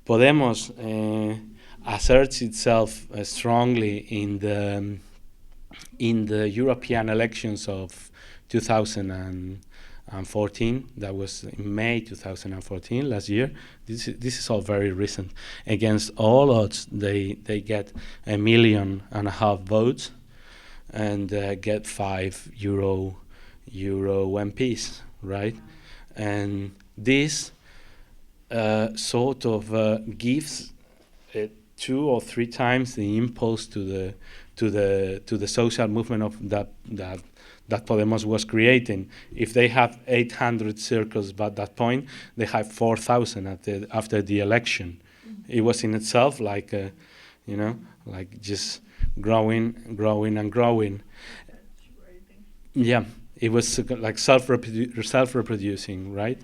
Podemos asserts itself strongly in the European elections of 2014. That was in May 2014, last year. This is all very recent. Against all odds, they get 1.5 million votes and get 5 euro MPs, right? And this sort of gives 2 or 3 times the impulse to the social movement of that Podemos was creating. If they have 800 circles by that point, they have 4,000 after the election. It was in itself like like just growing and growing. Yeah, it was like self-reproducing, right?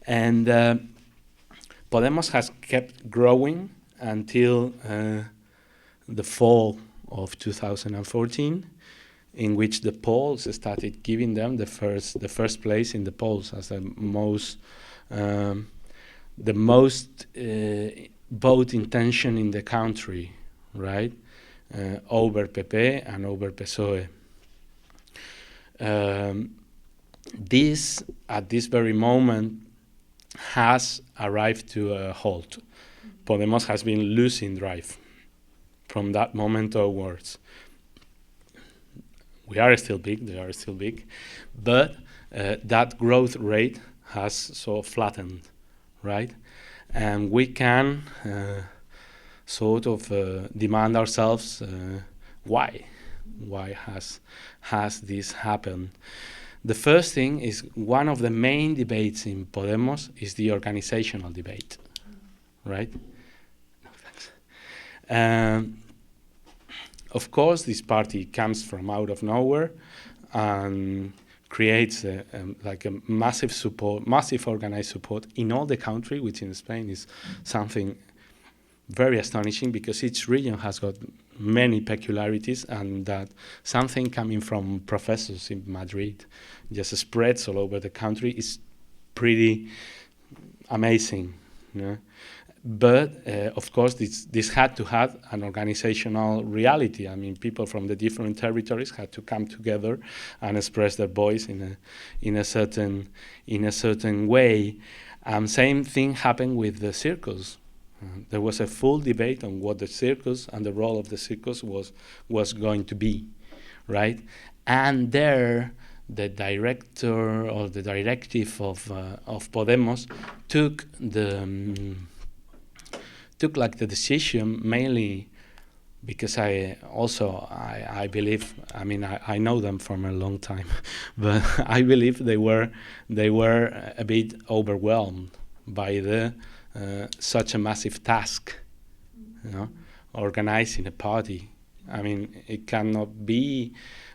And Podemos has kept growing until the fall of 2014, in which the polls started giving them the first place in the polls as the most vote intention in the country, right? Over PP and over PSOE. This, at this very moment, has arrived to a halt. Podemos has been losing drive from that moment onwards. We are still big, they are still big, but that growth rate has sort of flattened, right? And we can sort of demand ourselves why has this happened? The first thing is, one of the main debates in Podemos is the organizational debate, right? No, thanks. Of course, this party comes from out of nowhere and creates like a massive support, massive organized support in all the country, which in Spain is something very astonishing, because each region has got many peculiarities, and that something coming from professors in Madrid just spreads all over the country is pretty amazing. You know? But of course, this had to have an organizational reality. I mean, people from the different territories had to come together and express their voice in a certain way. Same thing happened with the circus. There was a full debate on what the circus and the role of the circus was going to be, right? And there, the director or the directive of Podemos took like the decision, mainly because I believe, I mean, I know them from a long time, but I believe they were a bit overwhelmed by such a massive task, you know, organizing a party. I mean, it cannot be.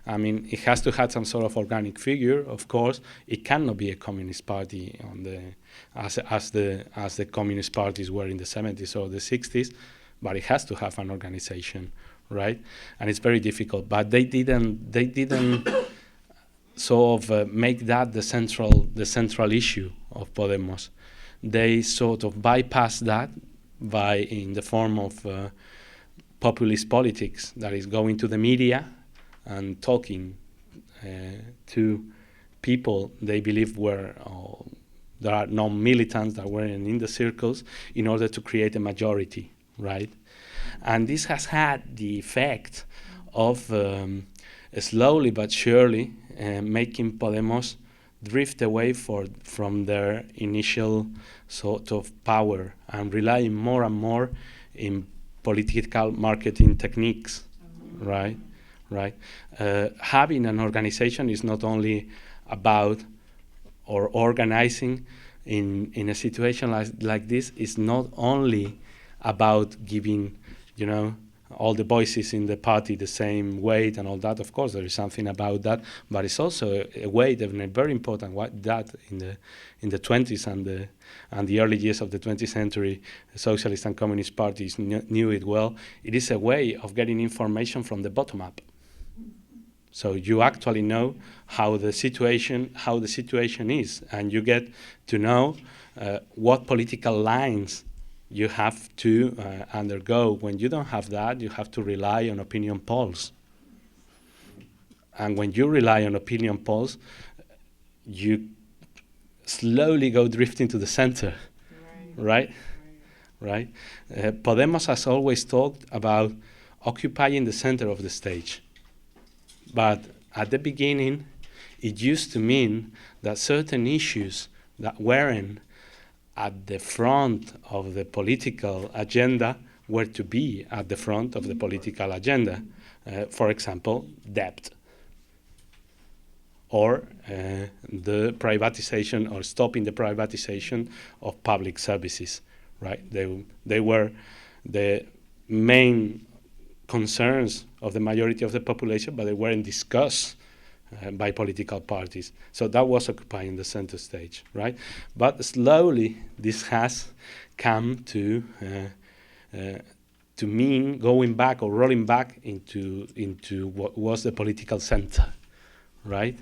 I mean, it has to have some sort of organic figure. Of course, it cannot be a communist party as the communist parties were in the 70s or the 60s, but it has to have an organization, right? And it's very difficult. But they didn't sort of make that the central issue of Podemos. They sort of bypassed that in the form of populist politics, that is going to the media and talking to people they believe were there are non-militants that were in the circles, in order to create a majority, right? And this has had the effect of slowly but surely making Podemos drift away from their initial sort of power and relying more and more in political marketing techniques, right? Having an organization is not only about, or organizing in a situation like this is not only about giving, you know, all the voices in the party the same weight and all that. Of course, there is something about that, but it's also a weight, and a very important that in the 20s and the early years of the 20th century, the socialist and communist parties knew it well. It is a way of getting information from the bottom up. So you actually know how the situation is, and you get to know what political lines you have to undergo. When you don't have that, you have to rely on opinion polls. And when you rely on opinion polls, you slowly go drifting to the center, right? Podemos has always talked about occupying the center of the stage. But at the beginning, it used to mean that certain issues that weren't at the front of the political agenda were to be at the front of the political agenda. For example, debt, or the privatization or stopping the privatization of public services, right? They were the main concerns of the majority of the population, but they weren't discussed by political parties. So that was occupying the center stage, right? But slowly this has come to mean going back or rolling back into what was the political center, right?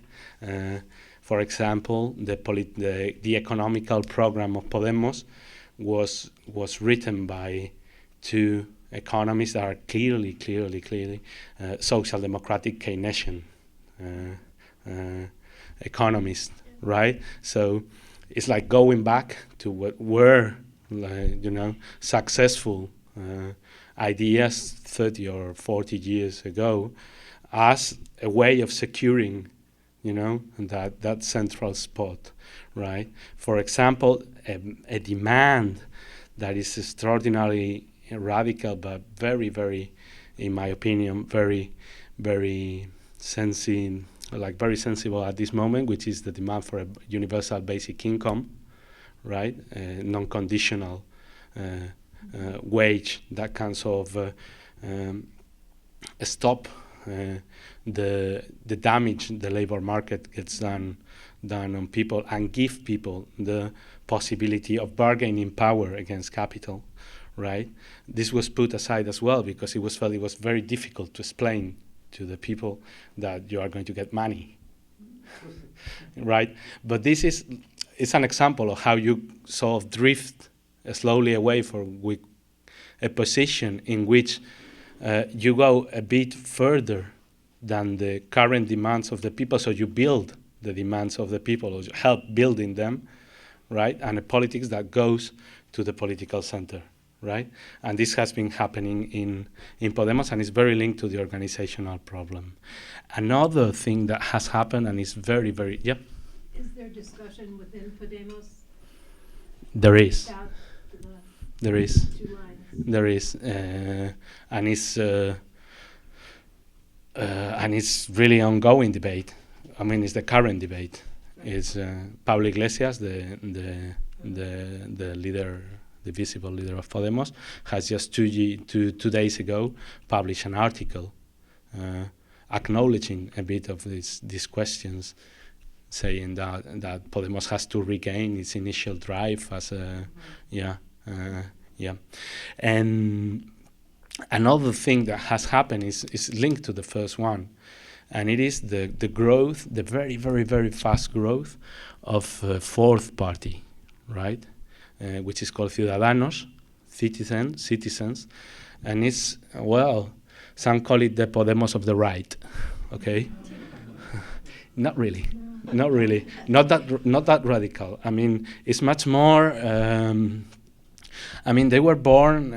For example, the economical program of Podemos was written by two economists that are clearly social democratic Keynesian economists, right? So it's like going back to what were, successful ideas 30 or 40 years ago as a way of securing, that central spot, right? For example, a demand that is extraordinarily radical, but very, in my opinion, very sensible at this moment, which is the demand for a universal basic income, right? Non-conditional wage that can sort of stop the damage the labor market gets done on people and give people the possibility of bargaining power against capital, right? This was put aside as well because it was felt it was very difficult to explain to the people that you are going to get money, right? But it's an example of how you sort of drift slowly away with a position in which you go a bit further than the current demands of the people, so you build the demands of the people, or you help building them, right? And a politics that goes to the political center, right? And this has been happening in Podemos, and is very linked to the organizational problem. Another thing that has happened, and is very, Is there discussion within Podemos? There is. There is. Two lines. There is, and it's really ongoing debate. I mean, it's the current debate. Right. It's Pablo Iglesias, the leader, the visible leader of Podemos, has just two days ago published an article acknowledging a bit of these questions, saying that Podemos has to regain its initial drive as a, And another thing that has happened is linked to the first one, and it is the growth, the very fast growth of fourth party, right? Which is called Ciudadanos, citizens, and it's, well, some call it the Podemos of the right, okay? Not really, not that radical. I mean, it's much more. They were born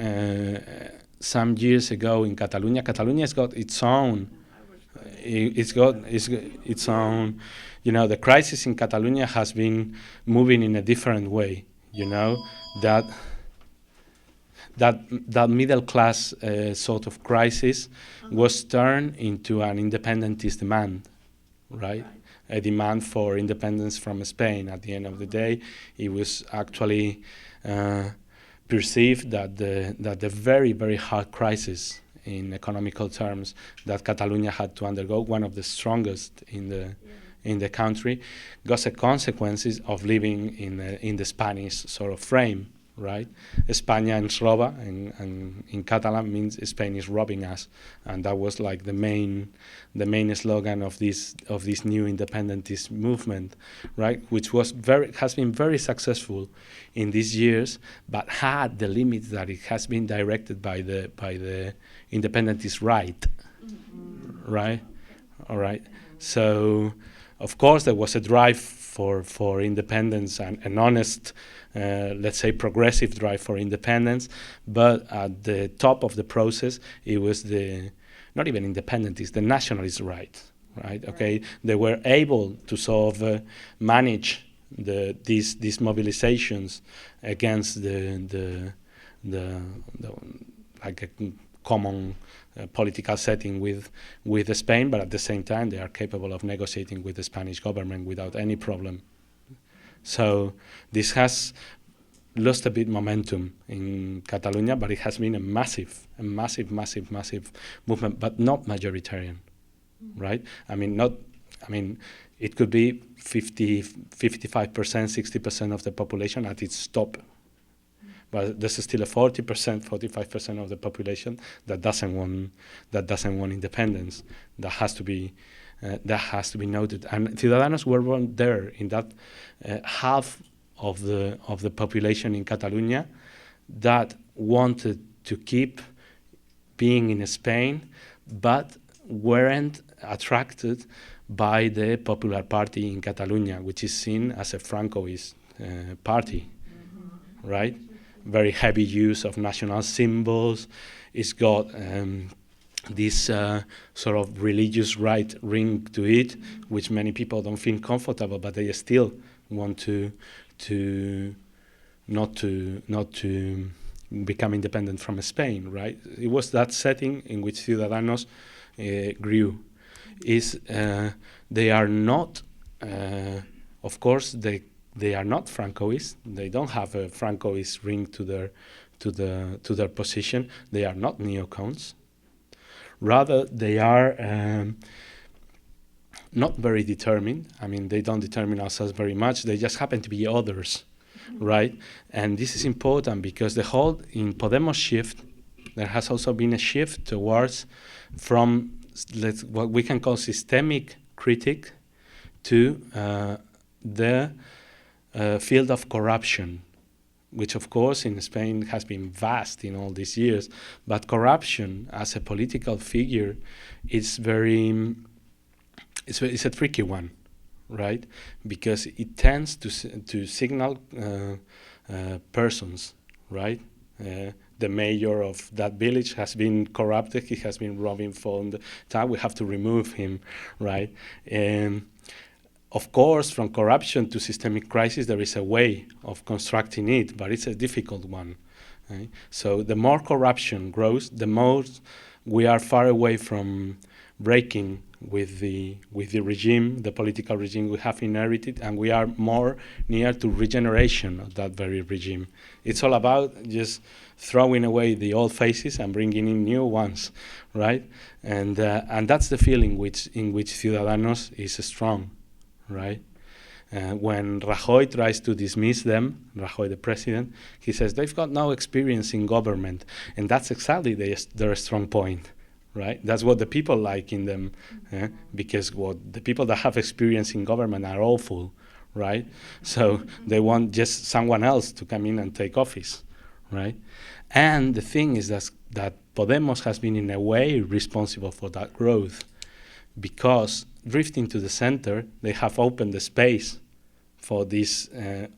some years ago in Catalonia. Catalonia has got its own. It's got its own. The crisis in Catalonia has been moving in a different way. That middle class sort of crisis was turned into an independentist demand, right? A demand for independence from Spain. At the end of the day, it was actually perceived that the very hard crisis in economical terms that Catalonia had to undergo, one of the strongest in the country, got the consequences of living in the Spanish sort of frame, right? España ens roba, and in Catalan means Spain is robbing us, and that was like the main slogan of this new independentist movement, right? Which has been very successful in these years, but had the limits that it has been directed by the independentist right, right? All right. So, of course, there was a drive for independence and an honest, let's say, progressive drive for independence. But at the top of the process, it was not even independentists, the nationalist right. Okay, they were able to sort of manage these mobilizations against the like a common political setting with Spain, but at the same time they are capable of negotiating with the Spanish government without any problem. So this has lost a bit momentum in Catalonia, but it has been a massive movement, but not majoritarian, right? I mean, it could be 55%, 60% of the population at its top. But there's still a 40%, 45% of the population that doesn't want independence. That has to be noted. And Ciudadanos were there in that half of the population in Catalonia that wanted to keep being in Spain, but weren't attracted by the Popular Party in Catalonia, which is seen as a Francoist party, right? Very heavy use of national symbols. It's got this sort of religious right ring to it, which many people don't feel comfortable, but they still want to not to become independent from Spain, right? It was that setting in which Ciudadanos grew. They are not, of course, they are not Francoist. They don't have a Francoist ring to their position. They are not neocons. Rather, they are not very determined. I mean, they don't determine ourselves very much. They just happen to be others, right? And this is important because the whole in Podemos shift, there has also been a shift towards from what we can call systemic critique to the field of corruption, which of course in Spain has been vast in all these years, but corruption as a political figure is it's a tricky one, right? Because it tends to signal persons, right? The mayor of that village has been corrupted. He has been robbing from the town. We have to remove him, right? Of course, from corruption to systemic crisis, there is a way of constructing it, but it's a difficult one. Right? So the more corruption grows, the more we are far away from breaking with the regime, the political regime we have inherited, and we are more near to regeneration of that very regime. It's all about just throwing away the old faces and bringing in new ones, right? And that's the feeling in which Ciudadanos is strong. Right? When Rajoy tries to dismiss them, Rajoy the president, he says they've got no experience in government, and that's exactly their strong point, right? That's what the people like in them, because the people that have experience in government are awful, right? So they want just someone else to come in and take office, right? And the thing is that Podemos has been in a way responsible for that growth, because drifting to the center, they have opened the space for this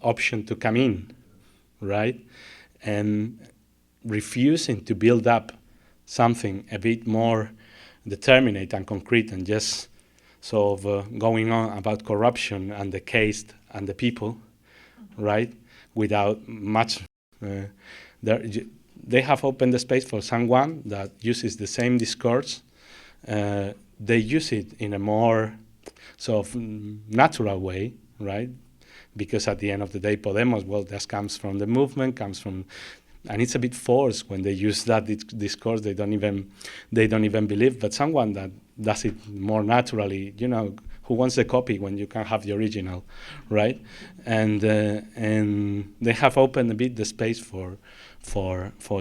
option to come in, right? And refusing to build up something a bit more determinate and concrete and just sort of going on about corruption and the case and the people, right? Without much, they have opened the space for someone that uses the same discourse. They use it in a more sort of natural way, right? Because at the end of the day, Podemos, well, that comes from the movement, and it's a bit forced when they use that discourse. They don't even believe. But someone that does it more naturally, who wants the copy when you can have the original, right? And they have opened a bit the space for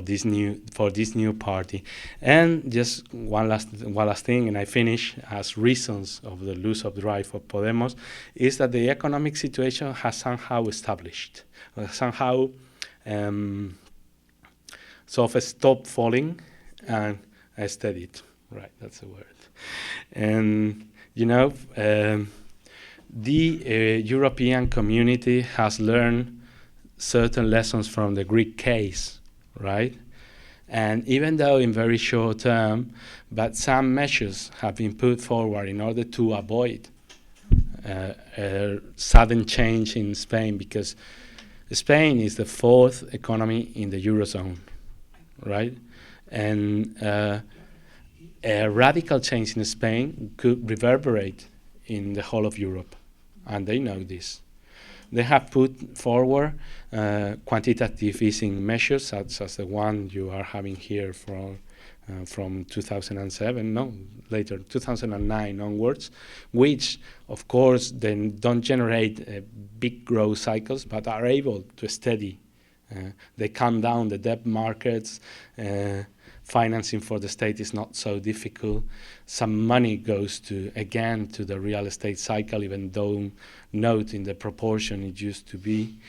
this new party. And just one last thing, and I finish, as reasons of the loss of drive for Podemos, is that the economic situation has somehow established, somehow sort of stopped falling and steadied. Right, that's the word. And the European community has learned certain lessons from the Greek case, right? And even though in very short term, but some measures have been put forward in order to avoid a sudden change in Spain, because Spain is the fourth economy in the Eurozone, right? And a radical change in Spain could reverberate in the whole of Europe, and they know this. They have put forward quantitative easing measures, such as the one you are having here from 2007, no, later, 2009 onwards, which, of course, then don't generate big growth cycles, but are able to steady. They calm down the debt markets. Financing for the state is not so difficult. Some money goes to the real estate cycle, even though not in the proportion it used to be,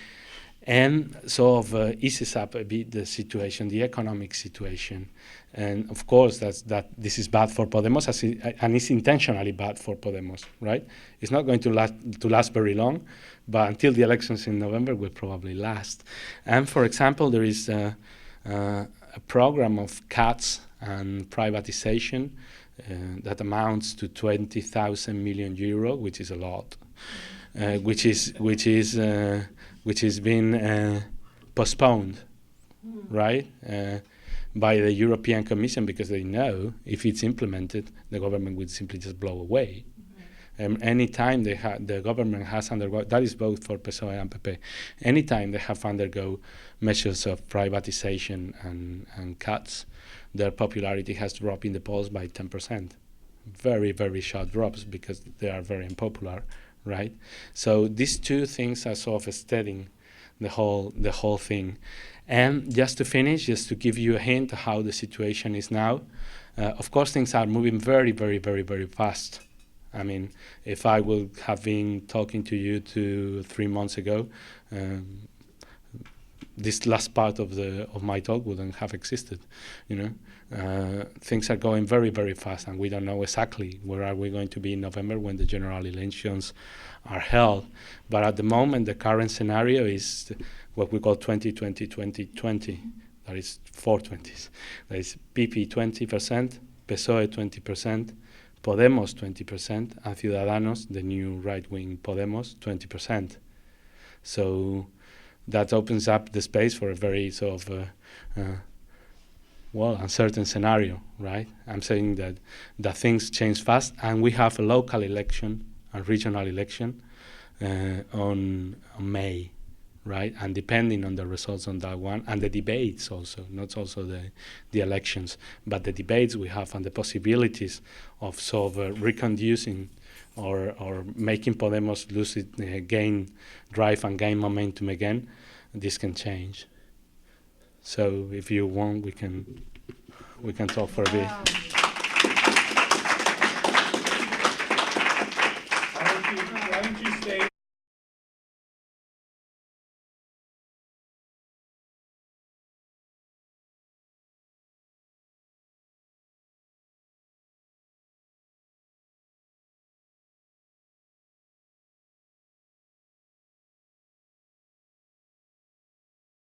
and sort of eases up a bit the situation, the economic situation. And of course, that this is bad for Podemos, and it's intentionally bad for Podemos, right? It's not going to last very long, but until the elections in November will probably last. And for example, there is a program of cuts and privatization that amounts to 20,000 million euro, which is a lot, which is been postponed, right, by the European Commission, because they know if it's implemented, the government would simply just blow away. Anytime the government has undergone, that is both for PSOE and PP, anytime they have undergo measures of privatization and cuts, their popularity has dropped in the polls by 10%. Very, very sharp drops, because they are very unpopular, right? So these two things are sort of steadying the whole thing. And just to finish, just to give you a hint of how the situation is now, of course things are moving very, very, very, very fast. I mean, if I would have been talking to you 3 months ago, this last part of my talk wouldn't have existed. Things are going very, very fast, and we don't know exactly where are we going to be in November when the general elections are held. But at the moment, the current scenario is what we call 20-20-20-20. That is 4 20s. That is PP 20%, PSOE 20%, Podemos 20%, and Ciudadanos, the new right-wing Podemos, 20%. So that opens up the space for a very sort of uncertain scenario, right? I'm saying that things change fast, and we have a local election, a regional election on May, right? And depending on the results on that one, and the debates also, not also the elections, but the debates we have and the possibilities of sort of reconducing or making Podemos lose it, gain drive and gain momentum again, this can change. So if you want, we can talk for a bit.